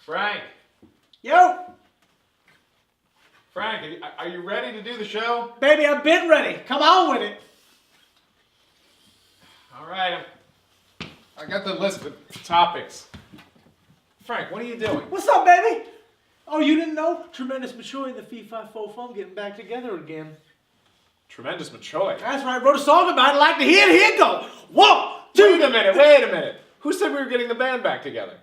Frank! Yo! Frank, are you ready to do the show? Baby, I've been ready. Come on with it. All right, I got the list of topics. Frank, what are you doing? What's up, baby? Oh, you didn't know? Tremendous Mitchoy and the Fee Fi Fo Fum getting back together again. Tremendous Mitchoy. That's right. I wrote a song about it. Like to hear it. Here it go. 1, 2. Wait a minute. Who said we were getting the band back together?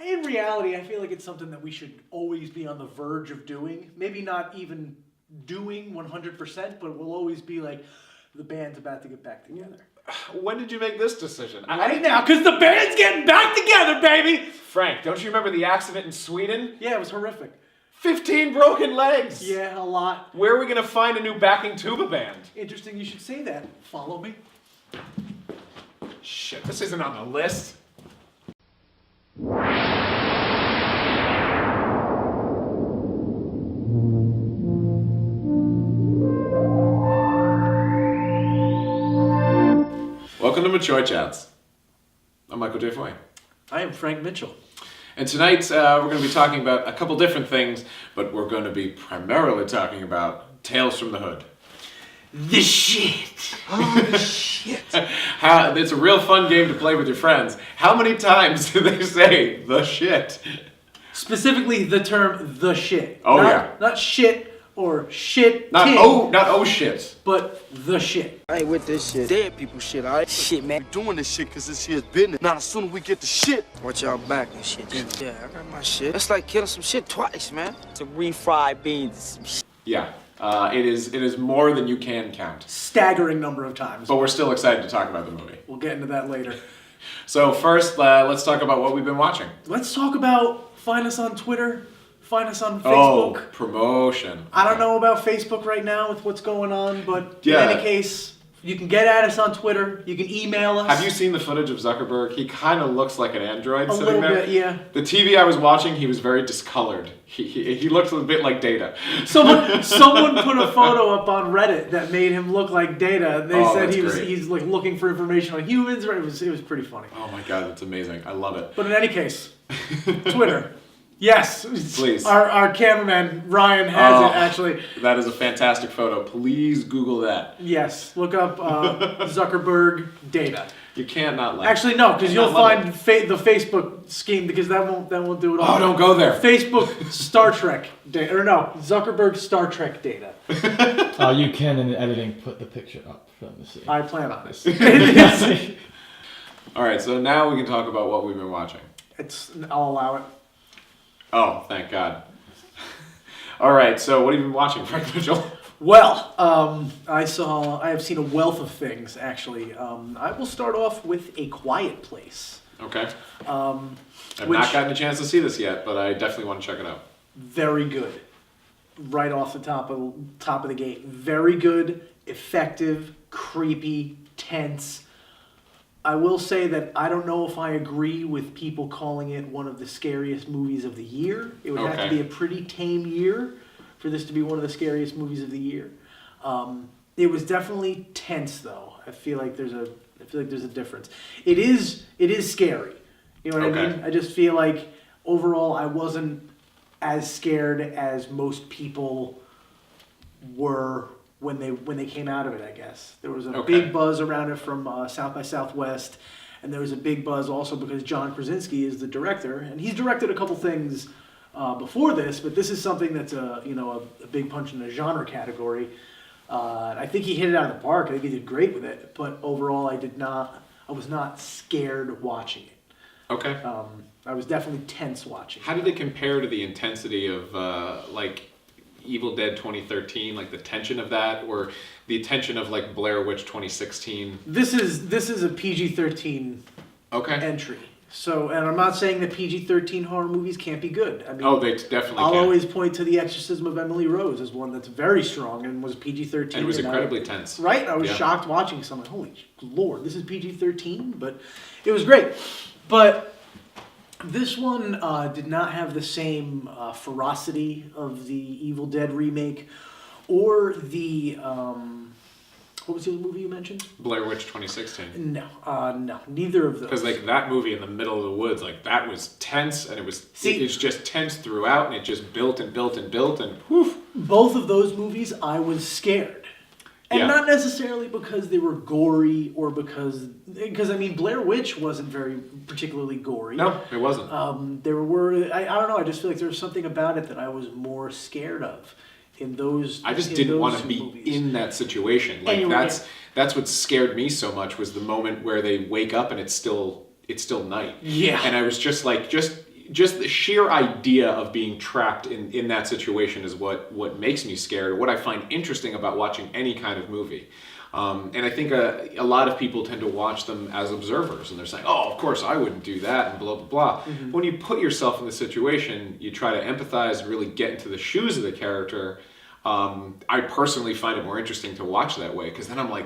In reality, I feel like it's something that we should always be on the verge of doing. Maybe not even doing 100%, but we'll always be like, the band's about to get back together. When did you make this decision? Right now, because the band's getting back together, baby! Frank, don't you remember the accident in Sweden? Yeah, it was horrific. 15 broken legs! Yeah, a lot. Where are we going to find a new backing tuba band? Interesting you should say that. Follow me. Shit, this isn't on the list. Welcome to Mitchoy Chats. I'm Michael J Foy. I am Frank Mitchell. And tonight we're going to be talking about a couple different things, but we're going to be primarily talking about Tales from the Hood. The shit. Oh, the shit. It's a real fun game to play with your friends. How many times do they say the shit? Specifically the term the shit. Oh, yeah. Not shit or shit. Not oh shit. But the shit. I ain't with this shit. Dead people shit, alright? Shit, man. We doing this shit because this here's business. Now, as soon as we get the shit. Watch y'all back and shit. Yeah, I got my shit. That's like killing some shit twice, man. Some refried beans and some shit. Yeah, it is more than you can count. Staggering number of times. But we're still excited to talk about the movie. We'll get into that later. So first, let's talk about what we've been watching. Let's talk about find us on Twitter, find us on Facebook. Oh, promotion. I don't know about Facebook right now with what's going on, but Yeah. in any case, you can get at us on Twitter. You can email us. Have you seen the footage of Zuckerberg? He kind of looks like an android A sitting little there. bit, yeah. The TV I was watching, he was very discolored. He looked a bit like Data. Someone put a photo up on Reddit that made him look like Data. They said that's he's like looking for information on humans. It was pretty funny. Oh my god, that's amazing. I love it. But in any case, Twitter. Yes. Please. Our cameraman, Ryan, has it, actually. That is a fantastic photo. Please Google that. Yes. Look up Zuckerberg Data. You can't not laugh. Actually, no, because you'll love find the Facebook scheme, because that won't do it all. Oh, don't go there. Facebook Star Trek data. Or no, Zuckerberg Star Trek Data. You can, in editing, put the picture up from the scene. I plan on it. All right, so now we can talk about what we've been watching. I'll allow it. Oh, thank God. All right, so what have you been watching, Frank Mitchell? Well, I have seen a wealth of things, actually. I will start off with A Quiet Place. Okay. I've not gotten a chance to see this yet, but I definitely want to check it out. Very good. Right off the top of the gate. Very good, effective, creepy, tense. I will say that I don't know if I agree with people calling it one of the scariest movies of the year. It would have to be a pretty tame year for this to be one of the scariest movies of the year. It was definitely tense, though. I feel like there's a difference. It is scary. You know what I mean? I just feel like overall I wasn't as scared as most people were when they came out of it, I guess. There was a big buzz around it from South by Southwest, and there was a big buzz also because John Krasinski is the director, and he's directed a couple things before this, but this is something that's a big punch in the genre category. I think he hit it out of the park. I think he did great with it, but overall I was not scared watching it. Okay. I was definitely tense watching it. How did it compare to the intensity of like Evil Dead 2013, like the tension of that, or the tension of like Blair Witch 2016? This is a PG-13 entry. So, and I'm not saying that PG-13 horror movies can't be good. I mean, they definitely I'll can. always point to The Exorcism of Emily Rose as one that's very strong and was PG-13. And it was incredibly tense. Right? I was shocked watching something. Holy Lord, this is PG-13? But it was great. But this one did not have the same ferocity of the Evil Dead remake or the What was the other movie you mentioned? Blair Witch 2016. No, neither of those. Because like that movie in the middle of the woods, like that was tense, and it's just tense throughout, and it just built and built and built, and whew. Both of those movies, I was scared. And Yeah. not necessarily because they were gory or because I mean Blair Witch wasn't very particularly gory. No, it wasn't. There were I don't know, I just feel like there was something about it that I was more scared of in those. I just in didn't those want to two be movies. in that situation. Like And that's what scared me so much was the moment where they wake up and it's still night. Yeah. And I was just like just the sheer idea of being trapped in that situation is what makes me scared, or what I find interesting about watching any kind of movie. And I think a lot of people tend to watch them as observers, and they're saying, oh, of course I wouldn't do that, and blah, blah, blah. Mm-hmm. When you put yourself in the situation, you try to empathize and really get into the shoes of the character. I personally find it more interesting to watch that way, because then I'm like,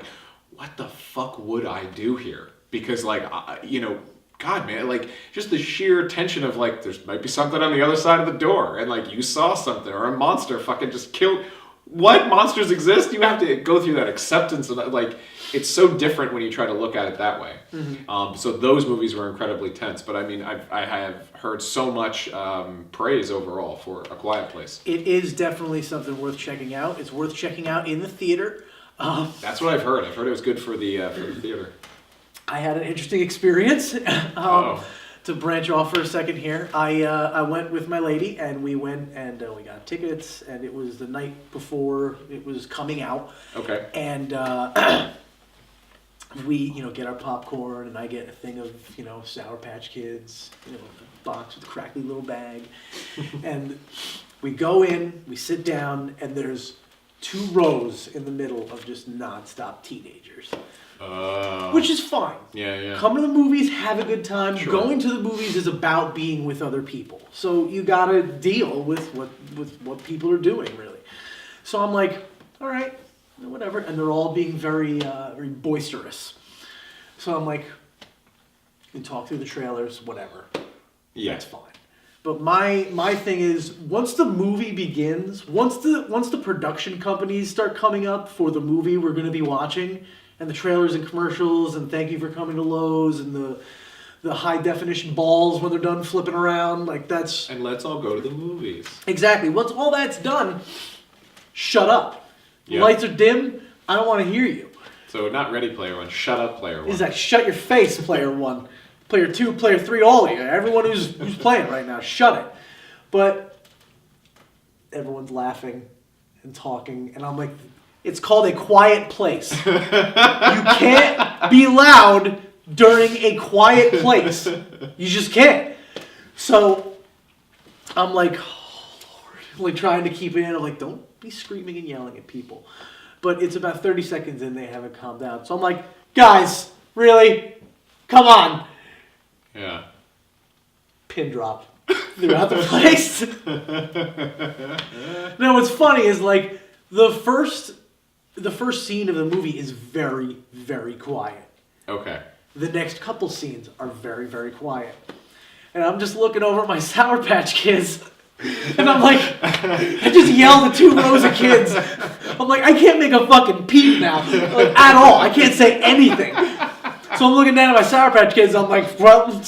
what the fuck would I do here? Because like, God, man, like just the sheer tension of like, there might be something on the other side of the door, and like you saw something, or a monster fucking just killed. What monsters exist? You have to go through that acceptance, and like it's so different when you try to look at it that way. Mm-hmm. So those movies were incredibly tense, but I mean, I have heard so much praise overall for A Quiet Place. It is definitely something worth checking out. It's worth checking out in the theater. That's what I've heard. I've heard it was good for the theater. I had an interesting experience. Oh. To branch off for a second here, I went with my lady, and we went and we got tickets, and it was the night before it was coming out. Okay. And we get our popcorn, and I get a thing of Sour Patch Kids, a box with a crackly little bag, and we go in, we sit down, and there's 2 rows in the middle of just nonstop teenagers. Which is fine. Yeah. Come to the movies, have a good time. Sure. Going to the movies is about being with other people. So you gotta deal with what people are doing, really. So I'm like, all right, whatever. And they're all being very very boisterous. So I'm like, you can talk through the trailers, whatever. Yeah. That's fine. But my thing is, once the movie begins, once the production companies start coming up for the movie we're gonna be watching, and the trailers and commercials, and thank you for coming to Lowe's, and the high definition balls when they're done flipping around, like that's... And let's all go to the movies. Exactly. Once all that's done, shut up. The Yeah. lights are dim, I don't want to hear you. So not Ready Player One, shut up Player One. Is that shut your face, player 1. Player 2, player 3, all of you. Everyone who's playing right now, shut it. But everyone's laughing and talking, and I'm like... It's called A Quiet Place. You can't be loud during a quiet place. You just can't. So I'm like, oh Lord, like trying to keep it in. I'm like, don't be screaming and yelling at people. But it's about 30 seconds in, they haven't calmed down. So I'm like, guys, really? Come on. Yeah. Pin drop throughout the place. Now what's funny is like the first scene of the movie is very, very quiet. Okay. The next couple scenes are very, very quiet. And I'm just looking over at my Sour Patch Kids, and I'm like, I just yelled at 2 rows of kids. I'm like, I can't make a fucking peep now, like at all. I can't say anything. So I'm looking down at my Sour Patch Kids. I'm like, well,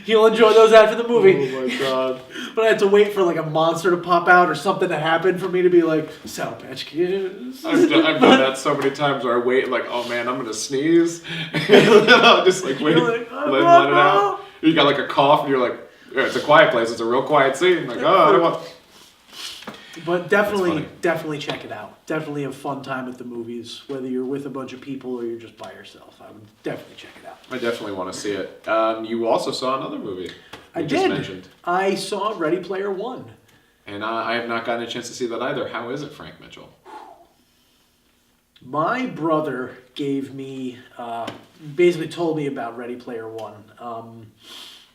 you'll enjoy those after the movie. Oh my God. But I had to wait for like a monster to pop out or something to happen for me to be like, Sour Patch Kids. I've done that so many times where I wait like, oh man, I'm gonna sneeze. And then I'll just like wait, You're like, oh, let it no. out. You got like a cough and you're like, yeah, it's a quiet place, it's a real quiet scene. Like, oh, I don't want... But That's funny. definitely check it out. Definitely a fun time at the movies, whether you're with a bunch of people or you're just by yourself. I would definitely check it out. I definitely want to see it. You also saw another movie. I You did. just mentioned. I saw Ready Player One. And I have not gotten a chance to see that either. How is it, Frank Mitchell? My brother gave me, basically told me about Ready Player One.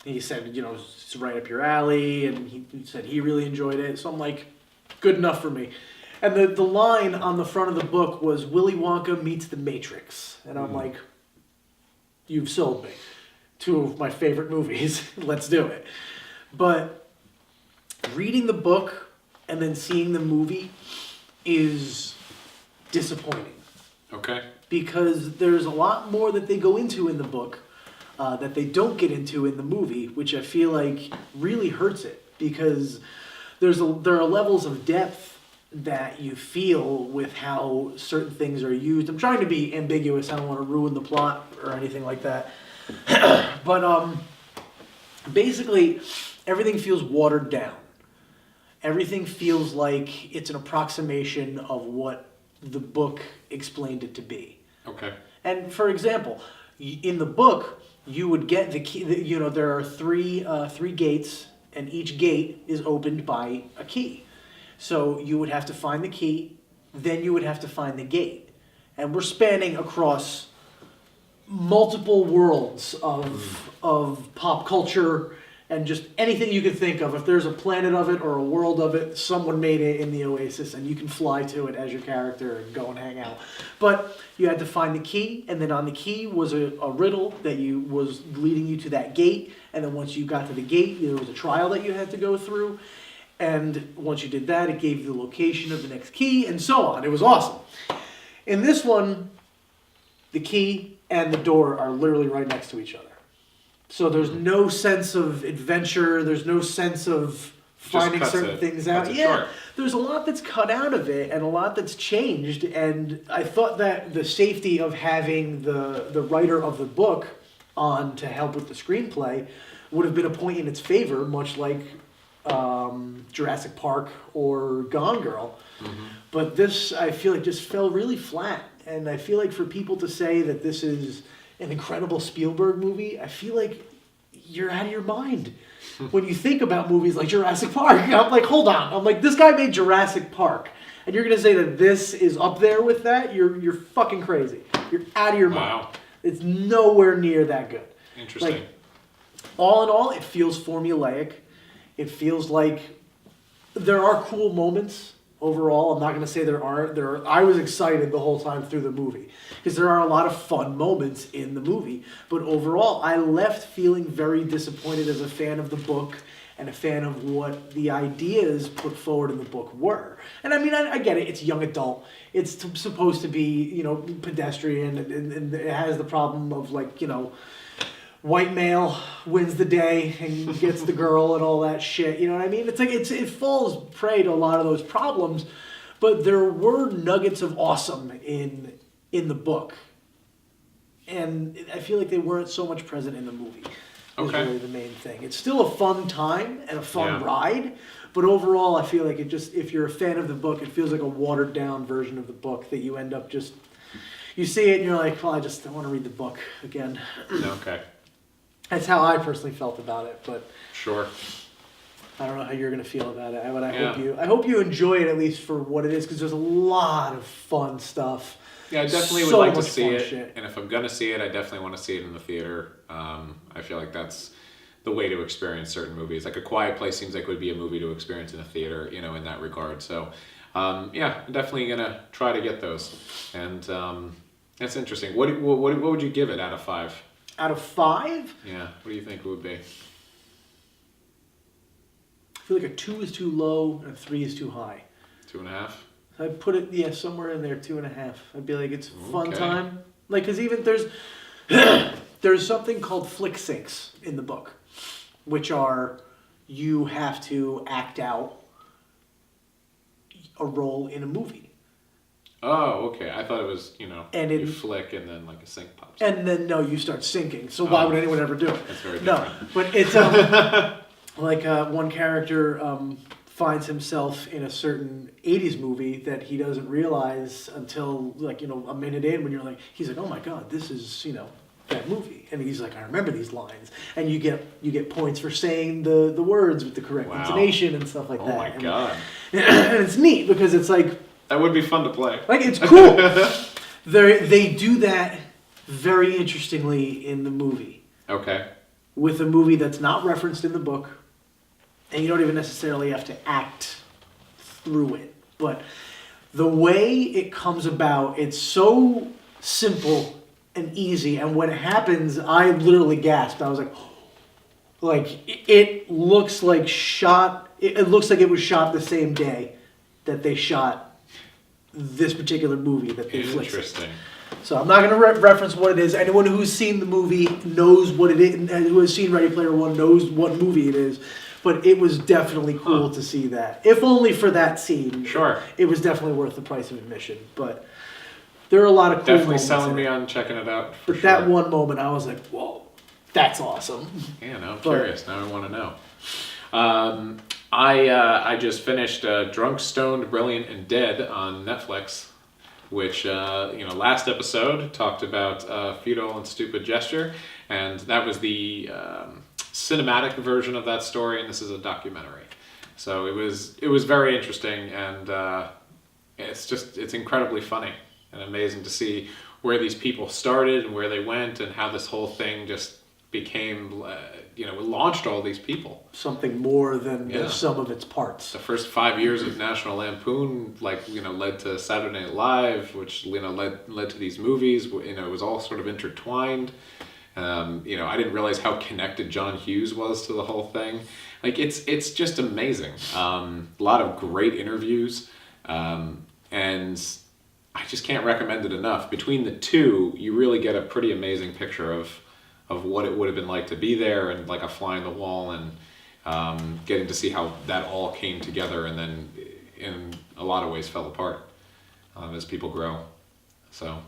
He said, it's right up your alley, and he said he really enjoyed it. So I'm like, good enough for me. And the line on the front of the book was Willy Wonka meets the Matrix. And I'm like, you've sold me. 2 of my favorite movies. Let's do it. But reading the book and then seeing the movie is disappointing. Okay. because there's a lot more that they go into in the book that they don't get into in the movie, which I feel like really hurts it, because there are levels of depth that you feel with how certain things are used. I'm trying to be ambiguous. I don't want to ruin the plot or anything like that. But basically, everything feels watered down. Everything feels like it's an approximation of what the book explained it to be. Okay. And for example, in the book, you would get the key. You know, there are three gates, and each gate is opened by a key. So you would have to find the key, then you would have to find the gate, and we're spanning across multiple worlds of pop culture and just anything you could think of. If there's a planet of it or a world of it, someone made it in the Oasis, and you can fly to it as your character and go and hang out. But you had to find the key, and then on the key was a riddle that was leading you to that gate, and then once you got to the gate, there was a trial that you had to go through, and once you did that, it gave you the location of the next key, and so on. It was awesome. In this one, the key and the door are literally right next to each other. So there's no sense of adventure. There's no sense of finding certain things out. Yeah, there's a lot that's cut out of it and a lot that's changed. And I thought that the safety of having the writer of the book on to help with the screenplay would have been a point in its favor, much like Jurassic Park or Gone Girl. Mm-hmm. But this, I feel like, just fell really flat. And I feel like for people to say that this is an incredible Spielberg movie, I feel like you're out of your mind. When you think about movies like Jurassic Park, I'm like, hold on. I'm like, this guy made Jurassic Park, and you're going to say that this is up there with that? You're fucking crazy. You're out of your mind. It's nowhere near that good. Interesting. Like, all in all, it feels formulaic. It feels like there are cool moments. Overall, I'm not going to say there aren't. I was excited the whole time through the movie because there are a lot of fun moments in the movie. But overall, I left feeling very disappointed as a fan of the book and a fan of what the ideas put forward in the book were. And I mean, I get it. It's young adult. It's supposed to be, pedestrian, and it has the problem of, like, white male wins the day and gets the girl and all that shit. You know what I mean? It's like it falls prey to a lot of those problems, but there were nuggets of awesome in the book, and I feel like they weren't so much present in the movie. Is really the main thing. It's still a fun time and a fun ride, but overall, I feel like if you're a fan of the book, it feels like a watered down version of the book that you end up just you see it and you're like, well, I want to read the book again. Okay. That's how I personally felt about it, but sure. I don't know how you're gonna feel about it. But I hope you enjoy it at least for what it is, because there's a lot of fun stuff. Yeah, I definitely would like to see it, and if I'm gonna see it, I definitely want to see it in the theater. I feel like that's the way to experience certain movies. Like A Quiet Place seems like it would be a movie to experience in a theater, in that regard. So, I'm definitely gonna try to get those, and that's interesting. What would you give it out of 5? Out of 5? Yeah, what do you think it would be? I feel like a 2 is too low and a 3 is too high. 2.5? I'd put it, somewhere in there, 2.5. I'd be like, it's a fun time. Like, because even there's something called flick syncs in the book, which are you have to act out a role in a movie. Oh, okay. I thought it was, and you flick and then like a sync pops. And then, no, you start syncing. So why would anyone ever do it? That's very different. No, but it's like one character finds himself in a certain 80s movie that he doesn't realize until, like, a minute in, when he's like, oh my God, this is, that movie. And he's like, I remember these lines. And you get points for saying the words with the correct intonation and stuff like that. Oh my God. And it's neat because it's like, that would be fun to play. like, it's cool. They do that very interestingly in the movie. Okay. With a movie that's not referenced in the book, and you don't even necessarily have to act through it. But the way it comes about, it's so simple and easy. And when it happens, I literally gasped. I was like, it looks like it looks like it was shot the same day that they shot this particular movie that they flicked. Interesting. So I'm not going to reference what it is. Anyone who's seen the movie knows what it is, and who has seen Ready Player One knows what movie it is. But it was definitely cool to see that. If only for that scene. Sure. It was definitely worth the price of admission. But there are a lot of cool Definitely moments selling in me it. on checking it out. But that one moment, I was like, whoa, that's awesome. Yeah, now I'm curious. Now I want to know. I just finished Drunk, Stoned, Brilliant, and Dead on Netflix, which, last episode talked about Futile and Stupid Gesture, and that was the cinematic version of that story, and this is a documentary. So it was very interesting, and it's incredibly funny and amazing to see where these people started and where they went and how this whole thing just became, launched all these people. Something more than the sum of its parts. The first 5 years of National Lampoon, led to Saturday Night Live, which, led to these movies. It was all sort of intertwined. I didn't realize how connected John Hughes was to the whole thing. It's just amazing. A lot of great interviews, and I just can't recommend it enough. Between the two, you really get a pretty amazing picture of what it would have been like to be there, and like a fly on the wall, and getting to see how that all came together and then in a lot of ways fell apart as people grow. So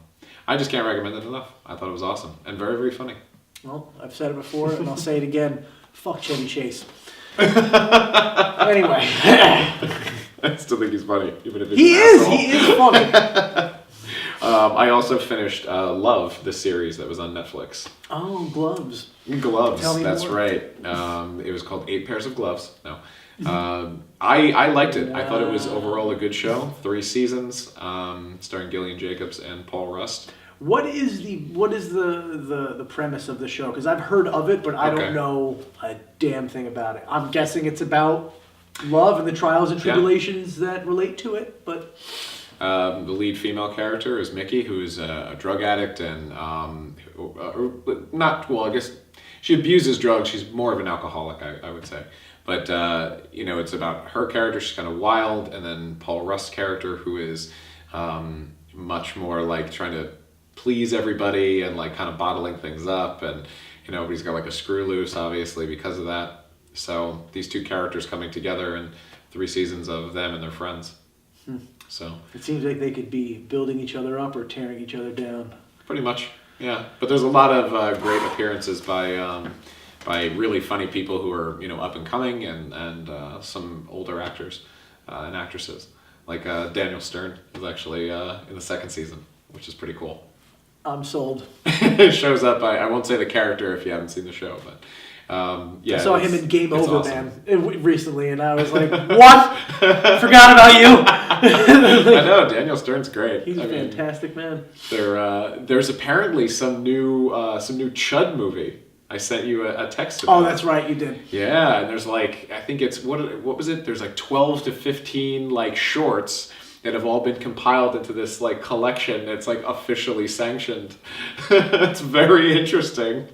I just can't recommend it enough. I thought it was awesome and very, very funny. Well, I've said it before and I'll say it again. Fuck Chevy Chase. Anyway. I still think he's funny, even if he's He an asshole. is funny. I also finished Love, the series that was on Netflix. Oh, Gloves. Gloves, Tell me that's more. right. It was called 8 Pairs of Gloves. No. I liked it. I thought it was overall a good show. 3 seasons, starring Gillian Jacobs and Paul Rust. What is the premise of the show? Because I've heard of it, but I don't know a damn thing about it. I'm guessing it's about love and the trials and tribulations that relate to it, but... The lead female character is Mickey, who is a drug addict and I guess she abuses drugs. She's more of an alcoholic, I would say. But, it's about her character. She's kind of wild. And then Paul Rust's character, who is much more like trying to please everybody and like kind of bottling things up. And, but he's got like a screw loose, obviously, because of that. So these two characters coming together in 3 seasons of them and their friends. So it seems like they could be building each other up or tearing each other down. Pretty much, yeah. But there's a lot of great appearances by really funny people who are up and coming, and some older actors and actresses. Like Daniel Stern is actually in the 2nd season, which is pretty cool. I'm sold. It shows up. I won't say the character if you haven't seen the show, but. I saw him in Game Over, awesome. Man, recently, and I was like, what? Forgot about you. I know, Daniel Stern's great. He's a fantastic man. There's apparently some new Chud movie. I sent you a text about. Oh, that's right, you did. Yeah, and there's I think it's, what was it? There's 12 to 15 shorts that have all been compiled into this collection that's officially sanctioned. It's very interesting.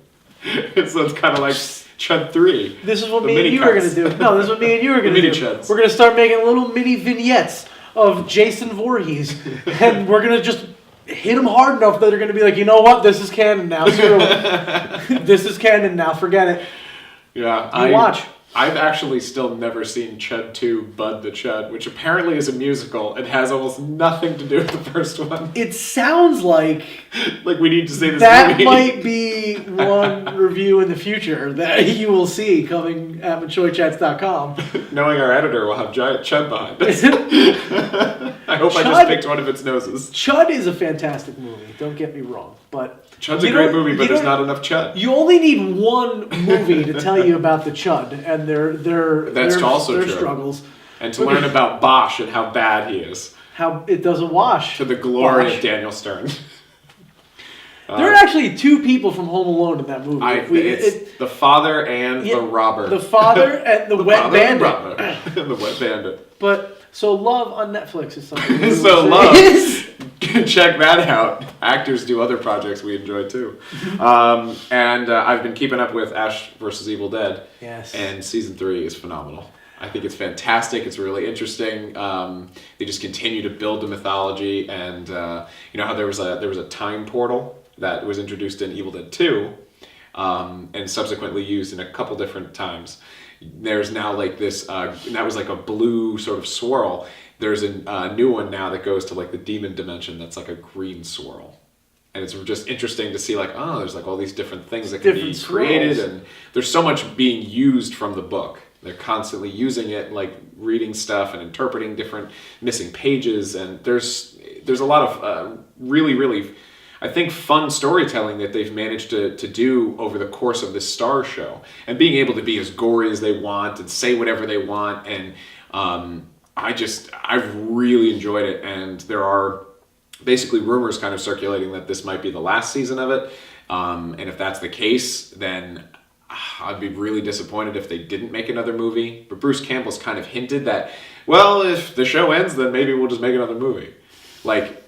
So it's kind of like Chud 3. This is what me and you are going to do. No, this is what me and you are going to do. Chuds. We're going to start making little mini vignettes of Jason Voorhees. And we're going to just hit them hard enough that they're going to be like, you know what? This is canon now. Screw it. This is canon now. Forget it. Yeah. Watch. I've actually still never seen Chud 2, Bud the Chud, which apparently is a musical. It has almost nothing to do with the first one. It sounds like... we need to see this that movie. might be one review in the future that you will see coming at MitchoyChats.com. Knowing our editor will have giant Chud behind us. I hope I just picked one of its noses. Chud is a fantastic movie, don't get me wrong. But Chud's a great movie, but there's not enough Chud. You only need one movie to tell you about the Chud and their struggles. And to learn about Bosch and how bad he is. How it doesn't wash. To the glory of Daniel Stern. There are actually 2 people from Home Alone in that movie. It's the father and the robber. The father and the wet bandit. The wet bandit. But so Love on Netflix is something. So Love, check that out. Actors do other projects we enjoy too. And I've been keeping up with Ash vs. Evil Dead. Yes. And season 3 is phenomenal. I think it's fantastic. It's really interesting. They just continue to build the mythology, and you know how there was a time portal that was introduced in Evil Dead 2, and subsequently used in a couple different times. There's now like this, and that was like a blue sort of swirl. There's a new one now that goes to like the demon dimension that's like a green swirl. And it's just interesting to see like, oh, there's like all these different things that can be created, and there's so much being used from the book. They're constantly using it, like reading stuff and interpreting different missing pages, and there's a lot of really, I think, fun storytelling that they've managed to do over the course of this Star show, and being able to be as gory as they want and say whatever they want, and I've really enjoyed it, and there are basically rumors kind of circulating that this might be the last season of it, and if that's the case, then I'd be really disappointed if they didn't make another movie. But Bruce Campbell's kind of hinted that, well, if the show ends, then maybe we'll just make another movie. Like,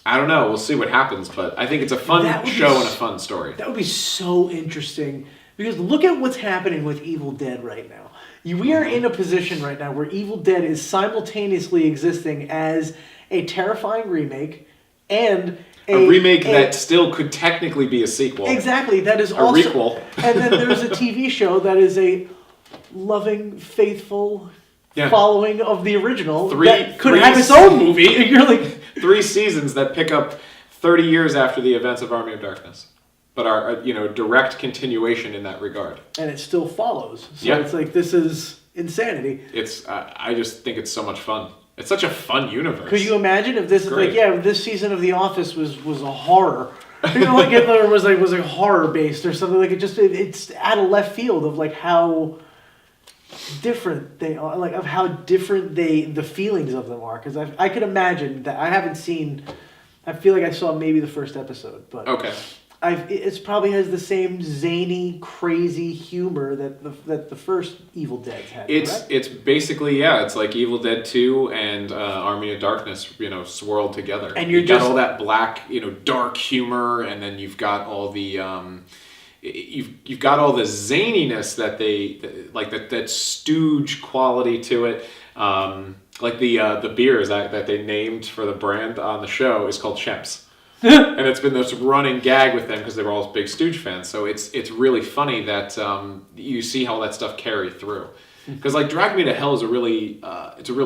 I don't know, we'll see what happens, but I think it's a fun show and a fun story. That would be so interesting, because look at what's happening with Evil Dead right now. We are in a position right now where Evil Dead is simultaneously existing as a terrifying remake and a remake that still could technically be a sequel. Exactly, that is a also requel. And then there's a TV show that is a loving, faithful following of the original that could have its own movie. You're like 3 seasons that pick up 30 years after the events of Army of Darkness, but are direct continuation in that regard. And it still follows. So it's like, this is insanity. It's I just think it's so much fun. It's such a fun universe. Could you imagine if this is like, this season of The Office was a horror? Like it was a horror based or something. Like it's out of left field of like how different they are, like of how different the feelings of them are. Because I could imagine that. I haven't seen. I feel like I saw maybe the first episode, but okay. It probably has the same zany, crazy humor that the first Evil Dead had. It's basically it's like Evil Dead 2 and Army of Darkness, swirled together. And you've got all that black, dark humor, and then you've got all the you've got all the zaniness that they like, that stooge quality to it. Like the beers that they named for the brand on the show is called Shemps. And it's been this running gag with them because they were all big Stooge fans. So it's really funny that you see how that stuff carry through. Because like Drag Me to Hell is a really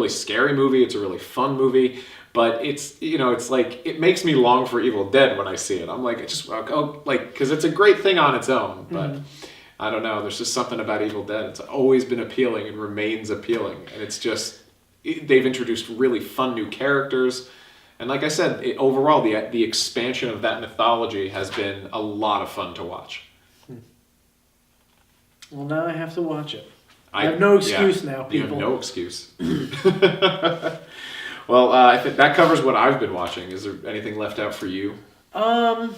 scary movie. It's a really fun movie. But it's like it makes me long for Evil Dead when I see it. I'm like, because it's a great thing on its own. But I don't know. There's just something about Evil Dead. It's always been appealing and remains appealing. And it's just they've introduced really fun new characters. And like I said, overall, the expansion of that mythology has been a lot of fun to watch. Well, now I have to watch it. I have no excuse now, people. You have no excuse. Well, I think that covers what I've been watching. Is there anything left out for you? No.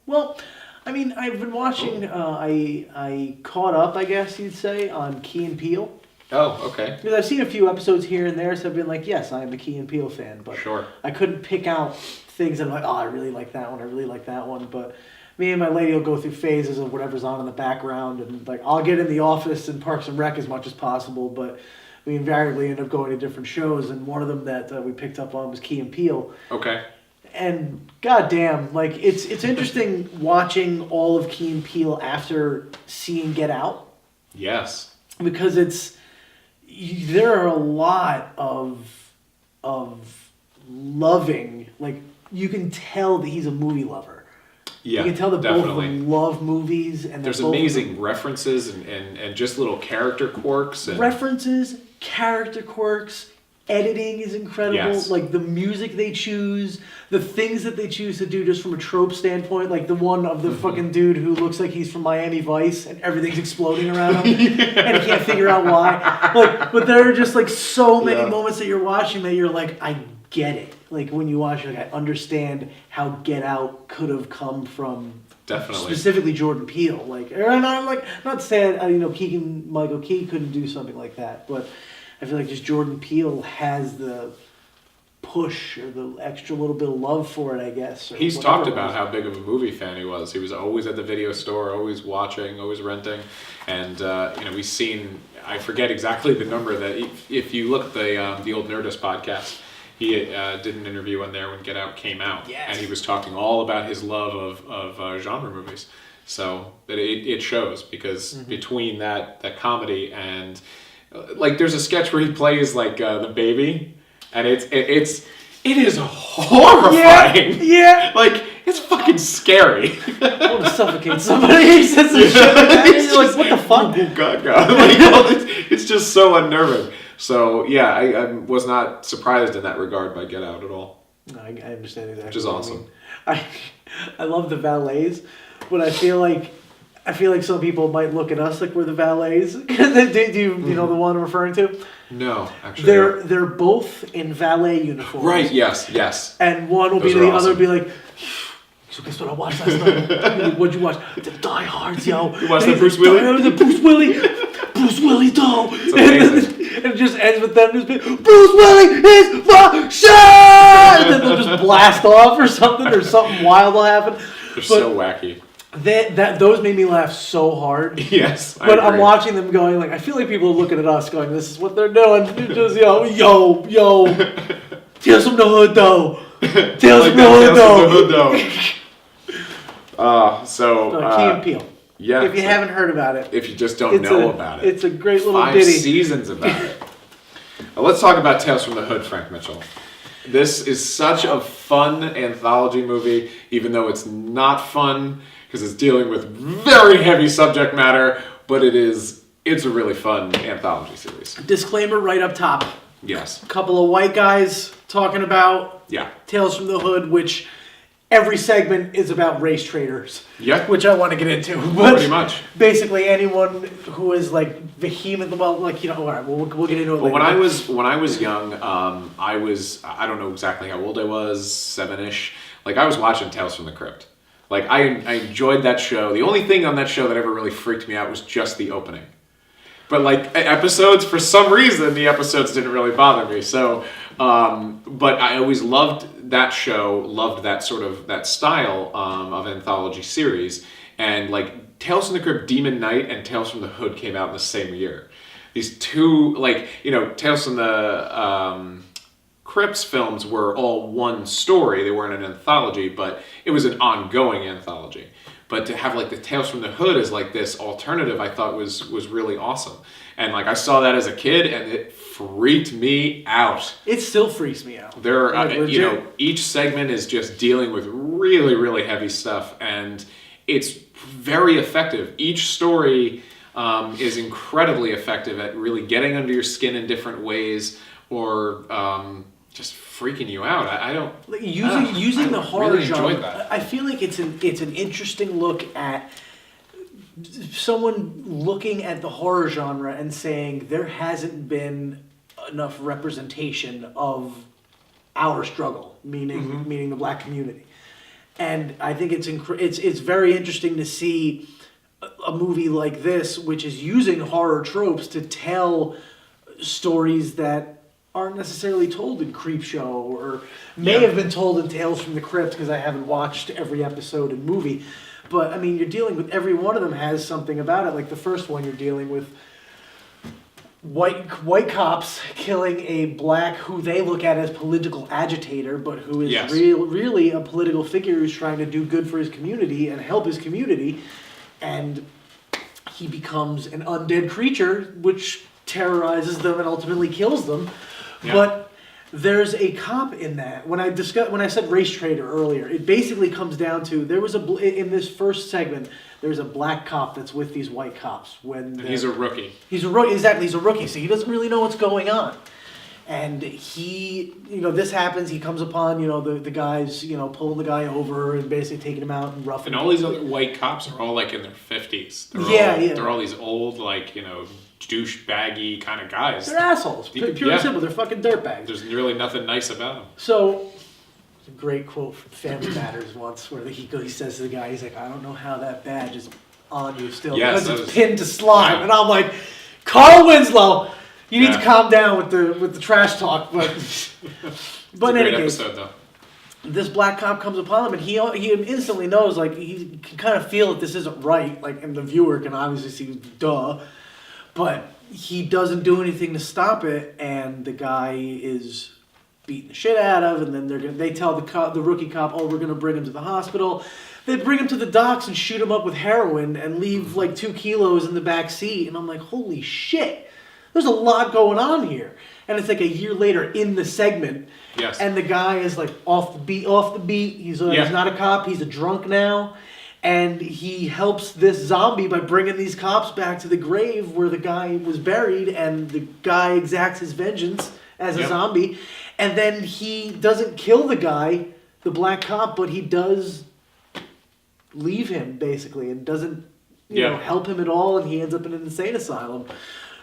Well, I mean, I've been watching. I caught up, I guess you'd say, on Key and Peele. Oh, okay. Because I've seen a few episodes here and there, so I've been like, yes, I am a Key and Peele fan. But I couldn't pick out things that I'm like, oh, I really like that one, I really like that one. But me and my lady will go through phases of whatever's on in the background. And like, I'll get in The Office and Parks and Rec as much as possible, but we invariably end up going to different shows. And one of them that we picked up on was Key and Peele. Okay. And goddamn, like, it's interesting watching all of Key and Peele after seeing Get Out. Yes. Because there are a lot of loving, like, you can tell that he's a movie lover. Yeah, you can tell that definitely. both of them love movies, and there's amazing references and just little character quirks. References, character quirks, editing is incredible. Yes. Like the music they choose, the things that they choose to do, just from a trope standpoint. Like the one of the fucking dude who looks like he's from Miami Vice, and everything's exploding around him, and he can't figure out why. Like, but there are just like so many moments that you're watching that you're like, I get it. Like when you watch it, like, I understand how Get Out could have come from. Definitely. Specifically Jordan Peele. Like, or not saying Michael Key couldn't do something like that, but I feel like just Jordan Peele has the push or the extra little bit of love for it, I guess. Or He's whatever talked it about was. how big of a movie fan he was. He was always at the video store, always watching, always renting. And, we've seen, I forget exactly the number that, if you look at the old Nerdist podcast, he did an interview on there when Get Out came out. Yes. And he was talking all about his love of genre movies. So that it shows, because between that comedy and, like, there's a sketch where he plays, like, the baby, and it is horrifying. Yeah. Like, it's fucking scary. I want to suffocate somebody. He says some shit like that. And you're like, what the fuck? Oh, God. Like, it's just so unnerving. So, yeah, I was not surprised in that regard by Get Out at all. No, I understand exactly. Which is what awesome. You mean. I love the valets, but I feel like some people might look at us like we're the valets. Do you know the one I'm referring to? No, actually. They're both in valet uniforms. Right, yes. And one will Those be are the other awesome. will be like, so guess what I watched last night? What'd you watch? The Die Hards, yo. You watched the Bruce Willis? The Bruce Willis, though. It's amazing. And it just ends with them just being, Bruce Willis is my shit! And then they'll just blast off or something wild will happen. They're so wacky. Those made me laugh so hard. Yes, But I'm agree. watching them going like, I feel like people are looking at us going, this is what they're doing. They're just, yo. Tales from the Hood, though. Tales from the Hood, though. Key and Peele. Yeah. If you haven't heard about it. If you just don't know about it. It's a great little 5 ditty. seasons about it. Now, let's talk about Tales from the Hood, Frank Mitchell. This is such a fun anthology movie, even though it's not fun, because it's dealing with very heavy subject matter, but it's a really fun anthology series. Disclaimer right up top. Yes. A couple of white guys talking about Yeah. Tales from the Hood, which every segment is about race traders. Yeah. Which I want to get into. But Pretty much. basically anyone who is like vehemently, all right, we'll get into it Well, later. when I was young, I don't know exactly how old I was, 7-ish. Like, I was watching Tales from the Crypt. Like, I enjoyed that show. The only thing on that show that ever really freaked me out was just the opening. But, like, episodes, for some reason, the episodes didn't really bother me. So, but I always loved that show, loved that sort of, that style of anthology series. And, like, Tales from the Crypt, Demon Knight, and Tales from the Hood came out in the same year. These two, like, Tales from the Crypt's films were all one story. They weren't an anthology, but it was an ongoing anthology. But to have, like, the Tales from the Hood as, like, this alternative, I thought was really awesome. And, like, I saw that as a kid, and it freaked me out. It still freaks me out. There, Like, each segment is just dealing with really, really heavy stuff, and it's very effective. Each story is incredibly effective at really getting under your skin in different ways, or just freaking you out. I don't Like using the horror really genre. enjoyed that. I feel like it's an interesting look at someone looking at the horror genre and saying there hasn't been enough representation of our struggle, meaning the black community. And I think it's very interesting to see a movie like this, which is using horror tropes to tell stories that aren't necessarily told in Creepshow, or may have been told in Tales from the Crypt, because I haven't watched every episode and movie. But I mean, you're dealing with, every one of them has something about it. Like the first one, you're dealing with white cops killing a black, who they look at as political agitator, but who is Yes. really a political figure who's trying to do good for his community and help his community. And he becomes an undead creature, which terrorizes them and ultimately kills them. Yeah. But there's a cop in that. When I said race trader earlier, it basically comes down to, in this first segment, there's a black cop that's with these white cops. And he's a rookie. He's a rookie, exactly. He's a rookie, so he doesn't really know what's going on. And he, this happens. He comes upon, the guys, pulling the guy over and basically taking him out and roughing And all these other white cops are all, like, in their 50s. Yeah. They're all these old, like, douchebaggy kind of guys. They're assholes. Pure and simple. They're fucking dirtbags. There's really nothing nice about them. So, there's a great quote from Family Matters once where he says to the guy, he's like, I don't know how that badge is on you still, Yes, because that it's was- pinned to slime. Yeah. And I'm like, Carl Winslow, You need to calm down with the trash talk, but But in any case, episode, though. this black cop comes upon him, and he instantly knows, like, he can kind of feel that this isn't right, like, and the viewer can obviously see, duh, but he doesn't do anything to stop it, and the guy is beaten the shit out of, and then they tell the rookie cop, oh, we're gonna bring him to the hospital. They bring him to the docks and shoot him up with heroin and leave like 2 kilos in the back seat, and I'm like, holy shit, there's a lot going on here. And it's like a year later in the segment, Yes. and the guy is like off the beat. He's not a cop. He's a drunk now, and he helps this zombie by bringing these cops back to the grave where the guy was buried, and the guy exacts his vengeance as a zombie, and then he doesn't kill the guy, the black cop, but he does leave him basically, and doesn't help him at all, and he ends up in an insane asylum.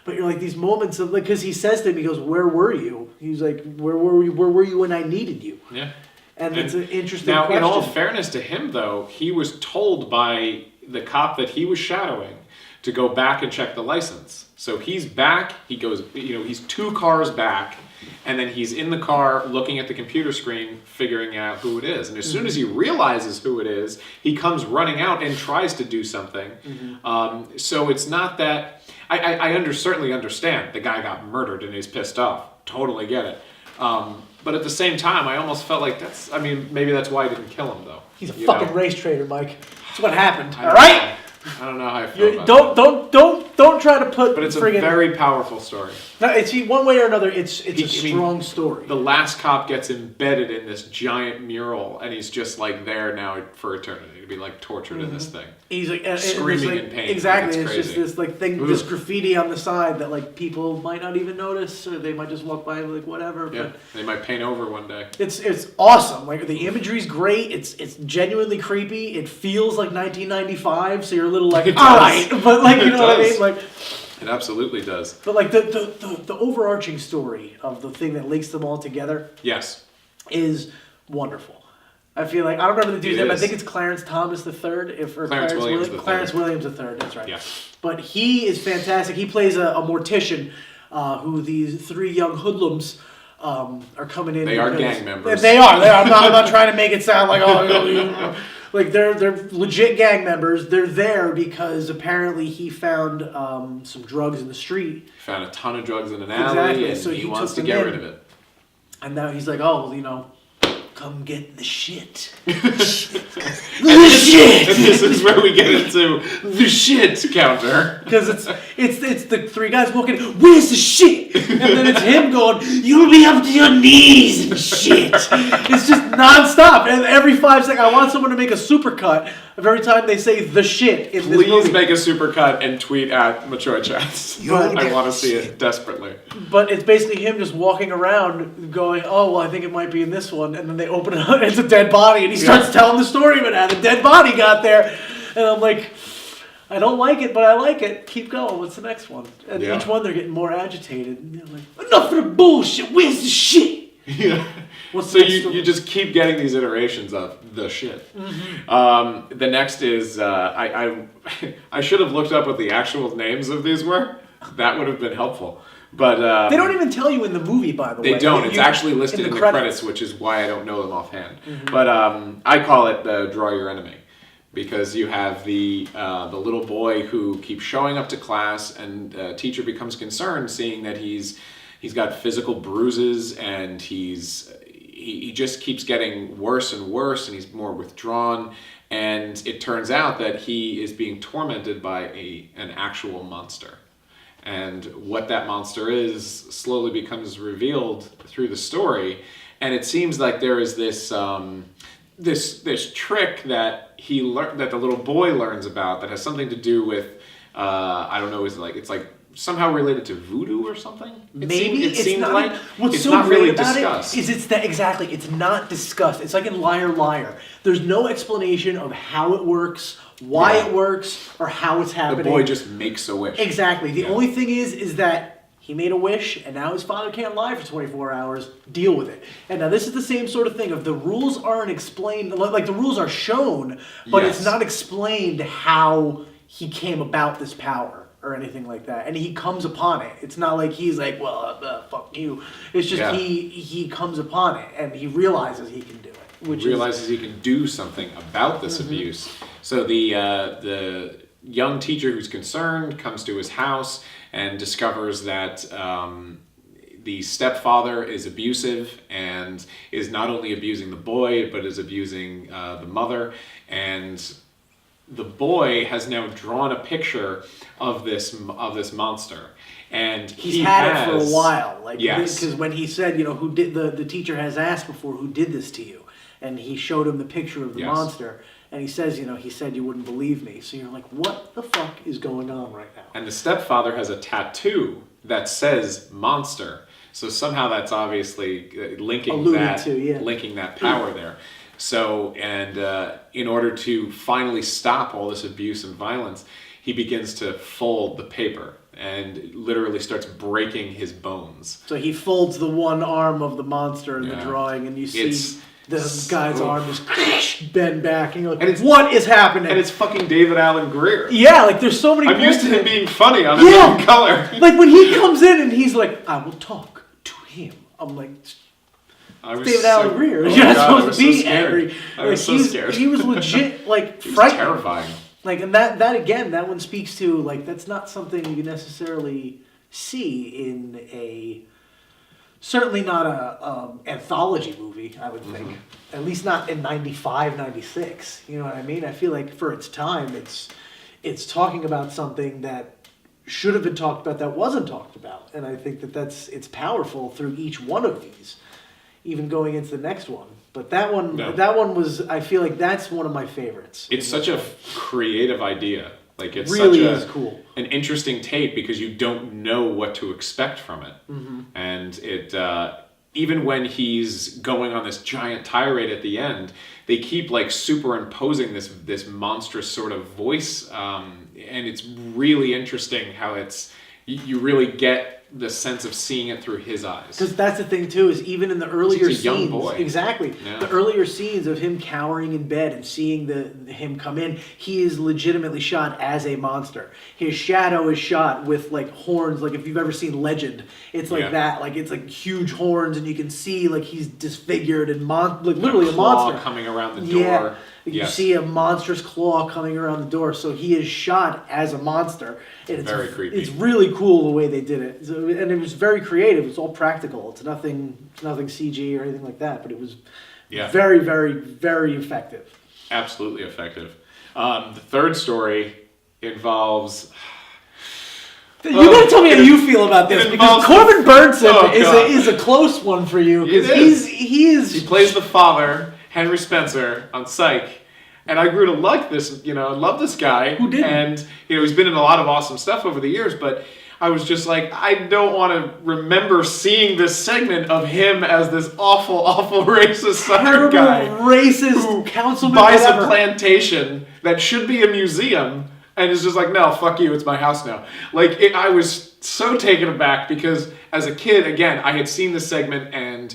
But you're like, these moments of, like, because he says to him, he goes, where were you? He's like, where were you when I needed you? Yeah. And it's an interesting now, question. in all fairness to him, though, he was told by the cop that he was shadowing to go back and check the license. So he's back, he goes, he's 2 cars back, and then he's in the car looking at the computer screen, figuring out who it is. And as soon as he realizes who it is, he comes running out and tries to do something. So it's not that... I certainly understand the guy got murdered and he's pissed off. Totally get it. But at the same time, I almost felt like maybe that's why he didn't kill him, though. He's a fucking race traitor, Mike. That's what happened. I All right? I don't know how I feel about Don't try to put. But it's a very powerful story. No, it's one way or another. It's a strong story. The last cop gets embedded in this giant mural, and he's just like there now for eternity to be like tortured in this thing. He's like screaming in pain. Exactly. It's just crazy. this like thing, this graffiti on the side that like people might not even notice, or they might just walk by like whatever. Yeah, but they might paint over one day. It's awesome. Like the imagery's great. It's genuinely creepy. It feels like 1995, so you're a little like, all right, but like you know what I mean, like. It absolutely does. But like the overarching story of the thing that links them all together, yes, is wonderful. I feel like I don't remember the dude's name. I is. think it's Clarence Thomas III, Clarence Williams III. Clarence Williams III. That's right. Yeah. But he is fantastic. He plays a mortician who these 3 young hoodlums are coming in. They are gang members. They are. I'm not trying to make it sound like like they're legit gang members. They're there because apparently he found some drugs in the street. Found a ton of drugs in an alley, and so he he wants to took get them rid in. of it. And now he's like, oh, well, come get the shit. And this is where we get into the shit counter. Because it's the 3 guys walking, where's the shit? And then it's him going, you'll be up to your knees in shit. It's just nonstop. And every 5 seconds, I want someone to make a supercut of every time they say the shit in this movie. Please make a supercut and tweet at Mitchoy Chats. I want to see it desperately. But it's basically him just walking around going, oh, well, I think it might be in this one. And then they open it up and it's a dead body. And he starts telling the story about how the dead body got there. And I'm like, I don't like it, but I like it. Keep going. What's the next one? And each one they're getting more agitated. And they're like, enough of the bullshit. Where's the shit? Yeah. What's So the next one? you just keep getting these iterations of the shit. The next is I should have looked up what the actual names of these were. That would have been helpful. But they don't even tell you in the movie, by the way. They don't. It's actually listed in the credits, which is why I don't know them offhand. But I call it the draw your enemy, because you have the little boy who keeps showing up to class, and teacher becomes concerned seeing that he's got physical bruises, and he just keeps getting worse and worse, and he's more withdrawn. And it turns out that he is being tormented by an actual monster. And what that monster is slowly becomes revealed through the story, and it seems like there is this this trick that that the little boy learns about that has something to do with I don't know, it's like somehow related to voodoo or something. It seemed like what's it's so not great really about discussed. it is it's not discussed. It's like in Liar Liar. There's no explanation of how it works, why it works, or how it's happening. The boy just makes a wish. Exactly. The only thing is that he made a wish, and now his father can't lie for 24 hours. Deal with it. And now this is the same sort of thing. Of the rules aren't explained, like the rules are shown, but it's not explained how he came about this power. or anything like that. And he comes upon it. It's not like he's like, well, fuck you. It's just he comes upon it and he realizes he can do it. He realizes he can do something about this abuse. So the young teacher who's concerned comes to his house and discovers that the stepfather is abusive and is not only abusing the boy, but is abusing the mother. And the boy has now drawn a picture of this monster. And he's had it for a while. Like, yes. Because when he said, who did the teacher has asked before, who did this to you? And he showed him the picture of the monster. And he says, he said you wouldn't believe me. So you're like, what the fuck is going on right now? And the stepfather has a tattoo that says monster. So somehow that's obviously linking that power there. So, and in order to finally stop all this abuse and violence, he begins to fold the paper and literally starts breaking his bones. So he folds the one arm of the monster in the drawing, and you see the guy's arm just bend back, and you're like, what is happening? And it's fucking David Alan Grier. Yeah, like there's so many I'm used to him being funny on a different color. Like when he comes in and he's like, I will talk to him. I'm like, David Alan Grier. You're not supposed to be angry. I was so scared. He was legit, like, frightening. Terrifying. Like, and that again, that one speaks to, like, that's not something you necessarily see in certainly not a anthology movie, I would think. At least not in 95, 96. You know what I mean? I feel like for its time, it's talking about something that should have been talked about that wasn't talked about. And I think it's powerful through each one of these, even going into the next one. But that one was, I feel like that's one of my favorites. It's such a creative idea. Like, it's really such is cool. An interesting take because you don't know what to expect from it. And it, even when he's going on this giant tirade at the end, they keep like superimposing this monstrous sort of voice. And it's really interesting how you really get the sense of seeing it through his eyes. Because that's the thing too, is even in the earlier he's a young boy. Exactly, the earlier scenes of him cowering in bed and seeing him come in, he is legitimately shot as a monster. His shadow is shot with like horns, like if you've ever seen Legend, it's like that, like it's like huge horns, and you can see like he's disfigured and like literally a monster coming around the door. You see a monstrous claw coming around the door, so he is shot as a monster. And it's very creepy. It's really cool the way they did it, and it was very creative. It's all practical. It's nothing CG or anything like that. But it was very, very, very effective. Absolutely effective. The third story involves. You gotta tell me how you feel about this, because Corbin Burnson is a close one for you, because he plays the father, Henry Spencer, on Psych, and I grew to like this. I love this guy. Who didn't? And he's been in a lot of awesome stuff over the years, but I was just like, I don't want to remember seeing this segment of him as this awful, awful racist Southern guy, racist councilman, buys a plantation that should be a museum. And it's just like, no, fuck you, it's my house now. Like, I was so taken aback because as a kid, again, I had seen this segment, and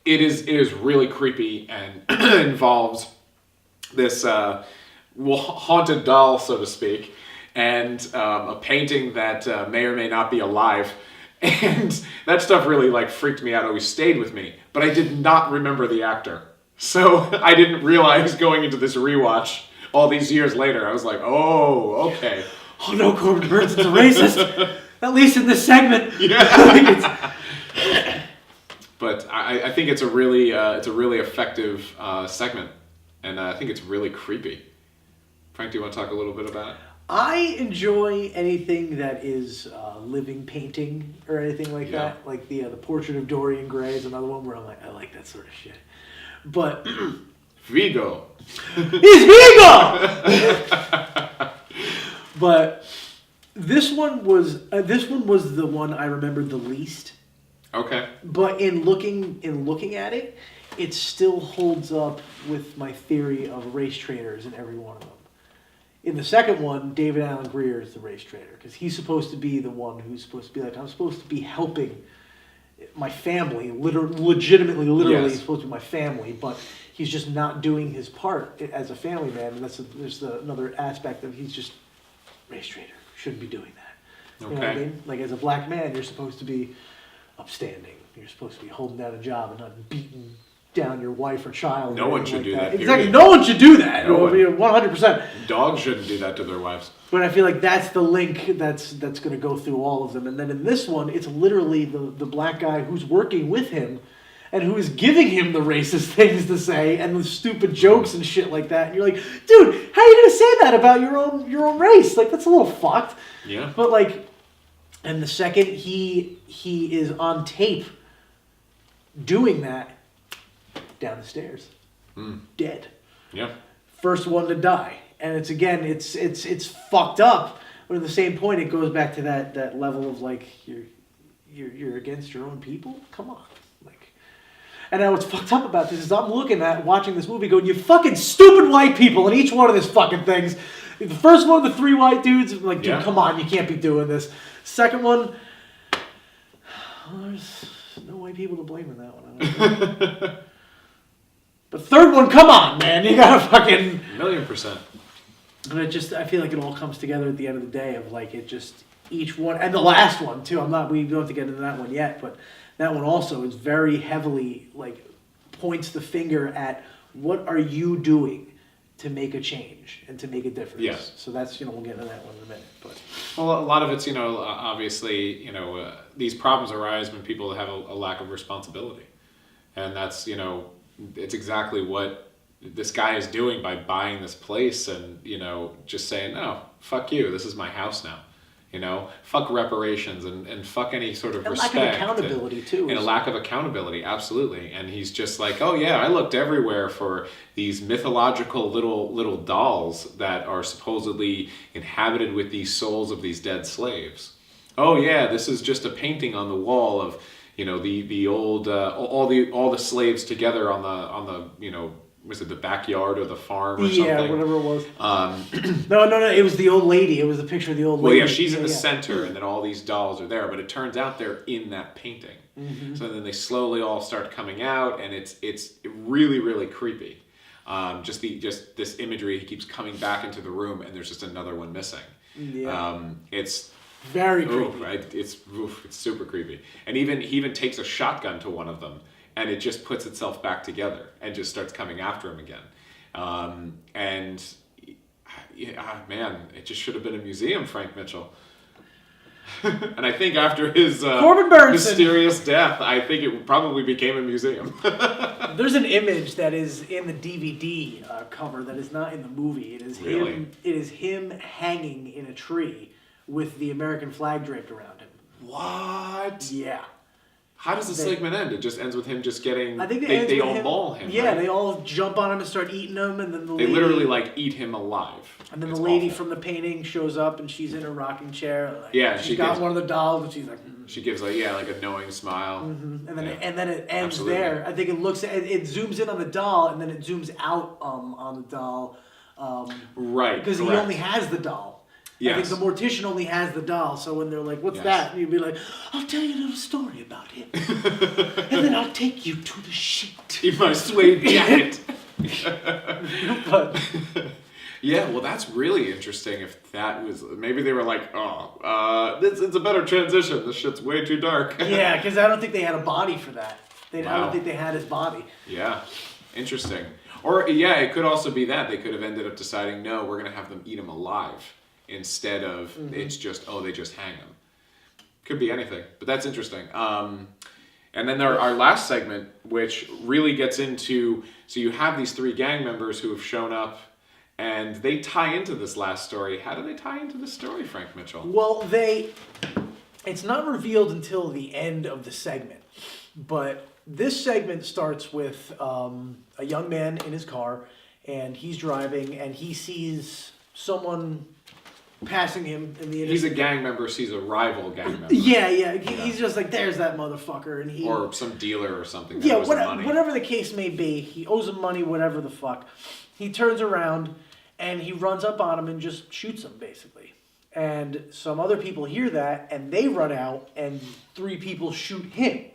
it is really creepy and involves this haunted doll, so to speak, and a painting that may or may not be alive. And that stuff really like freaked me out, always stayed with me. But I did not remember the actor. So I didn't realize going into this rewatch all these years later, I was like, oh, okay. Oh no, Corbin Burnson's a racist. At least in this segment. Yeah. But I think it's a really effective segment, and I think it's really creepy. Frank, do you want to talk a little bit about it? I enjoy anything that is living painting or anything like that. Like the Portrait of Dorian Gray is another one where I'm like, I like that sort of shit. But Vigo. He's Vigo. But this one was the one I remembered the least. Okay. But in looking at it, it still holds up with my theory of race traders in every one of them. In the second one, David Alan Grier is the race trader, because he's supposed to be the one who's supposed to be like, I'm supposed to be helping my family, legitimately, yes. He's supposed to be my family, but he's just not doing his part as a family man, and there's another aspect of he's just race trader, shouldn't be doing that. You know what I mean? Like, as a black man, you're supposed to be upstanding. You're supposed to be holding down a job and not beating down your wife or child. No one should do that. Exactly. No one should do that. No one. 100%. Dogs shouldn't do that to their wives. But I feel like that's the link that's going to go through all of them. And then in this one, it's literally the black guy who's working with him and who is giving him the racist things to say and the stupid jokes and shit like that. And you're like, dude, how are you going to say that about your own race? Like, that's a little fucked. Yeah. But like, and the second he is on tape doing that, down the stairs, dead. Yeah. First one to die. And it's fucked up. But at the same point, it goes back to that level of like you're against your own people. Come on, like. And now what's fucked up about this is I'm watching this movie, going, you fucking stupid white people in each one of these fucking things. The first one, the 3 white dudes, like, dude, come on, you can't be doing this. Second one, there's no white people to blame in that one. I don't know. But third one, come on, man, you gotta fucking 1,000,000%. But I feel like it all comes together at the end of the day of like it just each one, and the last one too. We don't have to get into that one yet, but that one also is very heavily like points the finger at what are you doing to make a change and to make a difference. Yes. So that's we'll get into that one in a minute. But well, a lot of it's obviously these problems arise when people have a lack of responsibility, and that's it's exactly what this guy is doing by buying this place and, just saying, no, fuck you, this is my house now. Fuck reparations and fuck any sort of respect. Lack of accountability, too. And a lack of accountability, absolutely. And he's just like, oh yeah, I looked everywhere for these mythological little dolls that are supposedly inhabited with these souls of these dead slaves. Oh yeah, this is just a painting on the wall of, the old, all the slaves together on the, was it the backyard or the farm or something? Yeah, whatever it was. No, it was the old lady. It was a picture of the old lady. Well, yeah, she's in the center, and then all these dolls are there, but it turns out they're in that painting. Mm-hmm. So then they slowly all start coming out, and it's really, really creepy. Just this imagery, he keeps coming back into the room, and there's just another one missing. Yeah. It's very creepy. Right? It's super creepy. And he even takes a shotgun to one of them, and it just puts itself back together and just starts coming after him again. Man, it just should have been a museum, Frank Mitchell. And I think after his mysterious death, I think it probably became a museum. There's an image that is in the DVD cover that is not in the movie. It is really? Him. It is him hanging in a tree with the American flag draped around him. What? Yeah. How does the segment end? It just ends with him just getting. I think they all maul him. Yeah, right? They all jump on him and start eating him, and then they literally like eat him alive. And then the lady from the painting shows up, and she's in a rocking chair. Like, yeah, she's got one of the dolls, and she's like. She gives like a knowing smile. Mm-hmm. And then it ends there. I think it zooms in on the doll, and then it zooms out on the doll. Right. Because he only has the doll. Yes. I think the mortician only has the doll, so when they're like, what's that? And you'd be like, I'll tell you a little story about him. And then I'll take you to the shit. In my suede jacket. But yeah, well, that's really interesting. If that was, maybe they were like, it's a better transition. This shit's way too dark. Yeah, because I don't think they had a body for that. I don't think they had his body. Yeah, interesting. Or yeah, it could also be that they could have ended up deciding, no, we're gonna have them eat him alive. Instead of it's just they just hang him. Could be anything, but that's interesting. And then our last segment, which really gets into, so you have these 3 gang members who have shown up, and they tie into this last story. How do they tie into this story, Frank Mitchell? Well, it's not revealed until the end of the segment, but this segment starts with a young man in his car, and he's driving, and he sees someone passing him in the. He's a gang member. Sees a rival gang member. Yeah. He's just like, there's that motherfucker, and or some dealer or something. Yeah, whatever the case may be, he owes him money, whatever the fuck. He turns around and he runs up on him and just shoots him, basically. And some other people hear that, and they run out, and 3 people shoot him.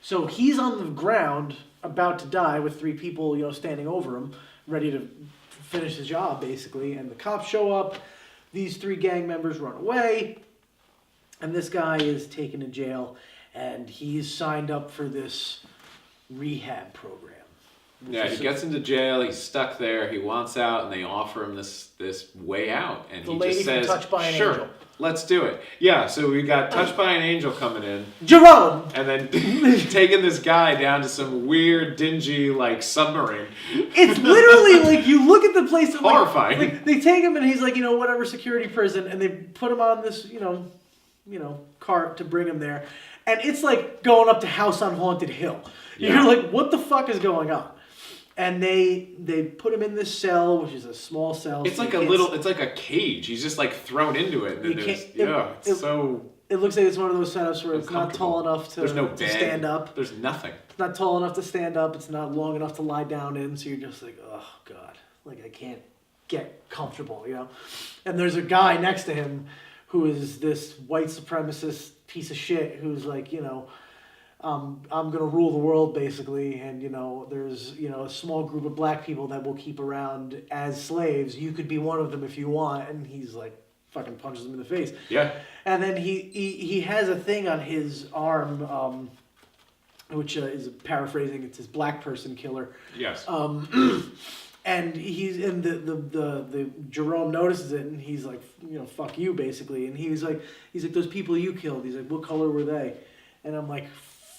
So he's on the ground, about to die, with 3 people, standing over him, ready to finish his job, basically. And the cops show up. These 3 gang members run away. And this guy is taken to jail, and he's signed up for this rehab program. Yeah, he gets into jail. He's stuck there. He wants out, and they offer him this way out, and he just says, Touched by an "Sure, Angel. let's do it." Yeah, so we got Touched by an Angel coming in, Jerome. and then taking this guy down to some weird, dingy submarine. It's literally like you look at the place. Horrifying. Like, they take him, and he's like, whatever security prison, and they put him on this, cart to bring him there, and it's like going up to House on Haunted Hill. Yeah. You're like, what the fuck is going on? And they put him in this cell, which is a small cell. It's so like it's like a cage. He's just thrown into it. And then it looks like it's one of those setups where it's not tall enough to, There's no to bed. stand up. There's nothing. It's not tall enough to stand up. It's not long enough to lie down in. So you're just like, oh God, I can't get comfortable, And there's a guy next to him who is this white supremacist piece of shit who's like, I'm gonna rule the world basically, and there's a small group of black people that we'll keep around as slaves. You could be one of them if you want, and he's like fucking punches him in the face. Yeah. And then he has a thing on his arm, which is paraphrasing. It's his black person killer. Yes. And he's in the Jerome notices it, and he's like, fuck you basically, and he's like those people you killed. He's like, what color were they? And I'm like,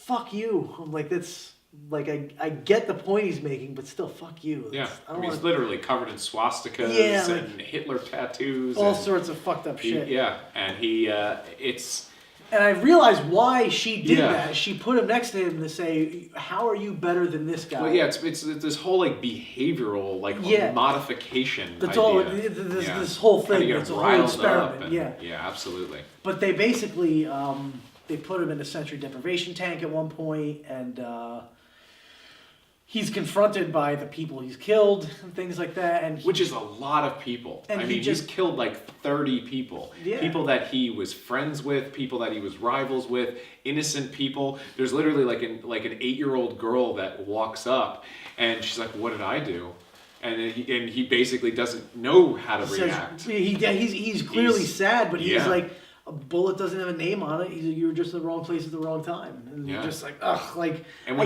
fuck you. I'm like, that's like I get the point he's making, but still, fuck you. Yeah, he's literally covered in swastikas and Hitler tattoos, all sorts of fucked up shit. Yeah, and it's. And I realized why she did that. She put him next to him to say, "How are you better than this guy?" Well, yeah, it's this whole behavioral modification. That's idea. all. This whole thing. It's a whole experiment. Yeah, absolutely. But they basically. They put him in a sensory deprivation tank at one point, and he's confronted by the people he's killed and things like that. Which is a lot of people. And he's killed 30 people. Yeah. People that he was friends with, people that he was rivals with, innocent people. There's literally an 8-year-old girl that walks up, and she's like, "What did I do?" And he basically doesn't know how to react. He's clearly sad, but he's like, a bullet doesn't have a name on it. You were just in the wrong place at the wrong time. And you're just like, ugh, I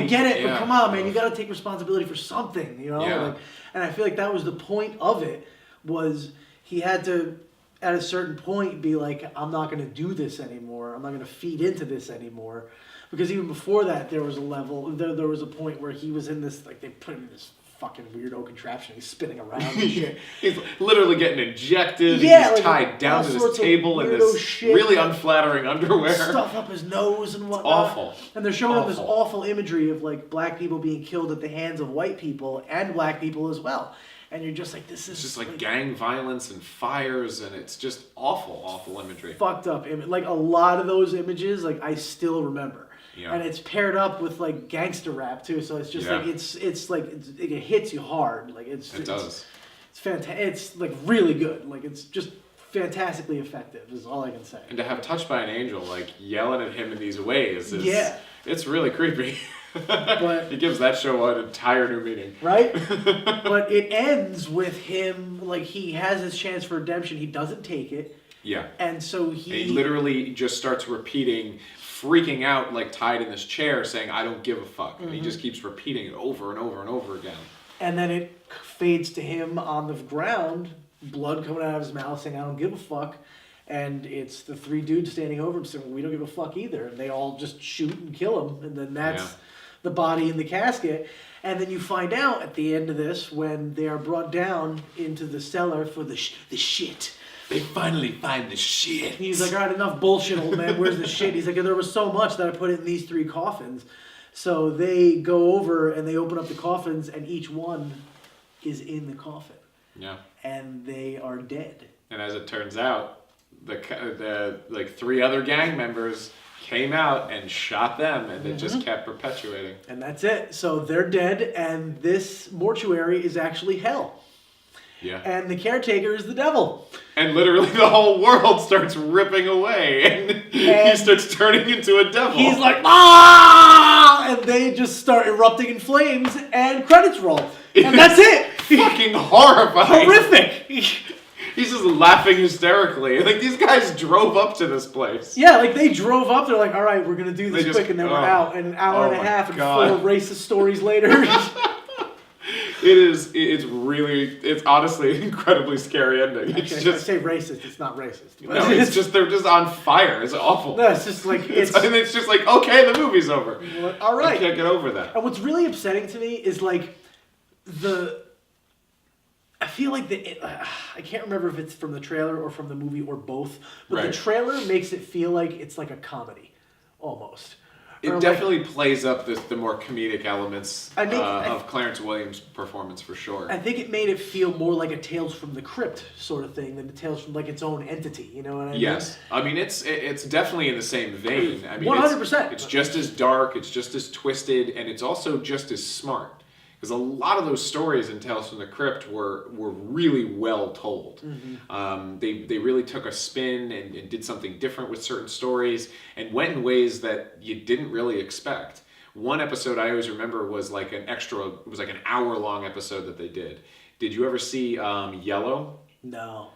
get it, but come on, man, you got to take responsibility for something, Yeah. And I feel like that was the point of it, was he had to, at a certain point, be like, I'm not going to do this anymore. I'm not going to feed into this anymore. Because even before that, there was a level, there was a point where he was in this, they put him in this fucking weirdo contraption. He's spinning around and shit. He's literally getting injected. Yeah, he's tied down to this table in this really unflattering underwear. Stuff up his nose and whatnot. Awful. And they're showing up this awful imagery of black people being killed at the hands of white people and black people as well. And you're just like, this is... It's just gang violence and fires, and it's just awful imagery. Fucked up. A lot of those images, I still remember. Yeah. And it's paired up with gangster rap too, so it's just it hits you hard. It does. It's fantastic. It's really good. It's just fantastically effective. Is all I can say. And to have Touched by an Angel yelling at him in these ways it's really creepy. But it gives that show an entire new meaning. Right? But it ends with him he has his chance for redemption. He doesn't take it. Yeah. And so he literally just starts repeating, freaking out, tied in this chair, saying, "I don't give a fuck." Mm-hmm. And he just keeps repeating it over and over and over again. And then it fades to him on the ground, blood coming out of his mouth, saying, "I don't give a fuck." And it's the 3 dudes standing over him saying, "We don't give a fuck either." And they all just shoot and kill him. And then that's the body in the casket. And then you find out at the end of this, when they are brought down into the cellar for the shit. They finally find the shit. He's like, all right, enough bullshit, old man. Where's the shit? He's like, there was so much that I put it in these 3 coffins. So they go over and they open up the coffins, and each one is in the coffin. Yeah. And they are dead. And as it turns out, the 3 other gang members came out and shot them, and it just kept perpetuating. And that's it. So they're dead, and this mortuary is actually hell. Yeah. And the caretaker is the devil. And literally the whole world starts ripping away, and he starts turning into a devil. He's like, ah! And they just start erupting in flames, and credits roll. And that's it. Fucking horrifying. Horrific. He's just laughing hysterically. Like, these guys drove up to this place. Yeah, like they drove up. They're like, all right, we're gonna do this They just- quick, and then we're out. And an hour and a my half, and God. 4 racist stories later. It's honestly an incredibly scary ending. It's Actually, I just, say racist. It's not racist. no, it's just, they're just on fire. It's awful. No, it's just like it's. It's just like, okay, the movie's over. All right. I can't get over that. And what's really upsetting to me is like I feel like I can't remember if it's from the trailer or from the movie or both, but the Right. trailer makes it feel like it's like a comedy, almost. It Or like- definitely plays up the more comedic elements I think- of Clarence Williams' performance for sure. I think it made it feel more like a Tales from the Crypt sort of thing than a Tales from like its own entity. You know what I mean? Yes, I mean it's definitely in the same vein. I mean, 100%. It's just as dark, it's just as twisted, and it's also just as smart. Because a lot of those stories in Tales from the Crypt were really well told. They really took a spin and did something different with certain stories and went in ways that you didn't really expect. One episode I always remember was like an hour-long episode that they did. Did you ever see Yellow? No.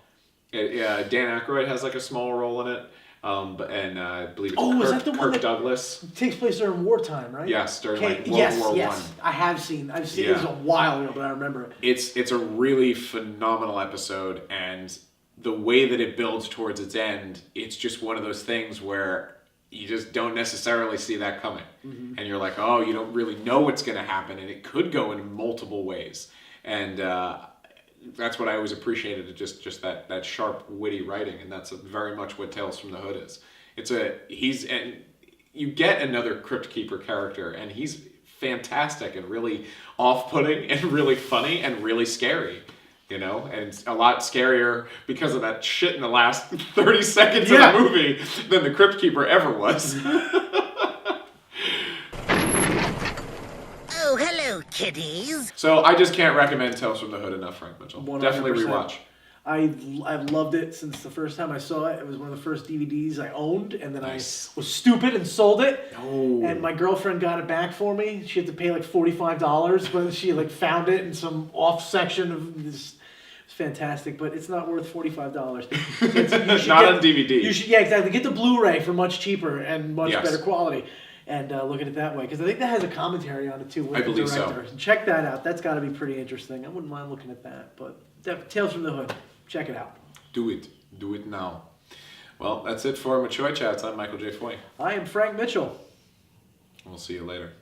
Dan Aykroyd has like a small role in it. I believe it's Oh, is that the one Kirk that- Douglas. It takes place during wartime, right? Yes, during like World yes, War yes. I. I've seen it was a while ago, but I remember it. It's a really phenomenal episode, and the way that it builds towards its end, it's just one of those things where you just don't necessarily see that coming. And you're like, oh, you don't really know what's going to happen, and it could go in multiple ways. And that's what I always appreciated, just that sharp, witty writing, and that's very much what Tales from the Hood is. And you get another Crypt Keeper character, and he's fantastic and really off-putting and really funny and really scary. You know, and it's a lot scarier because of that shit in the last 30 seconds of the movie than the Crypt Keeper ever was. Oh, hello, kiddies. So I just can't recommend Tales from the Hood enough, Frank Mitchell. 100%. Definitely rewatch. I've loved it since the first time I saw it. It was one of the first DVDs I owned, and then Nice. I was stupid and sold it. Oh. And my girlfriend got it back for me. She had to pay like $45, but she like found it in some off section of this. It's fantastic, but it's not worth $45. Not on DVD. You should, yeah, exactly. Get the Blu-ray for much cheaper and much Yes. better quality. And look at it that way, because I think that has a commentary on it too with I the believe so. director. Check that out. That's got to be pretty interesting. I wouldn't mind looking at that. But Tales from the Hood, check it out. Do it. Do it now. Well, that's it for Mitchoy Chats. I'm Michael J. Foy. I am Frank Mitchell. We'll see you later.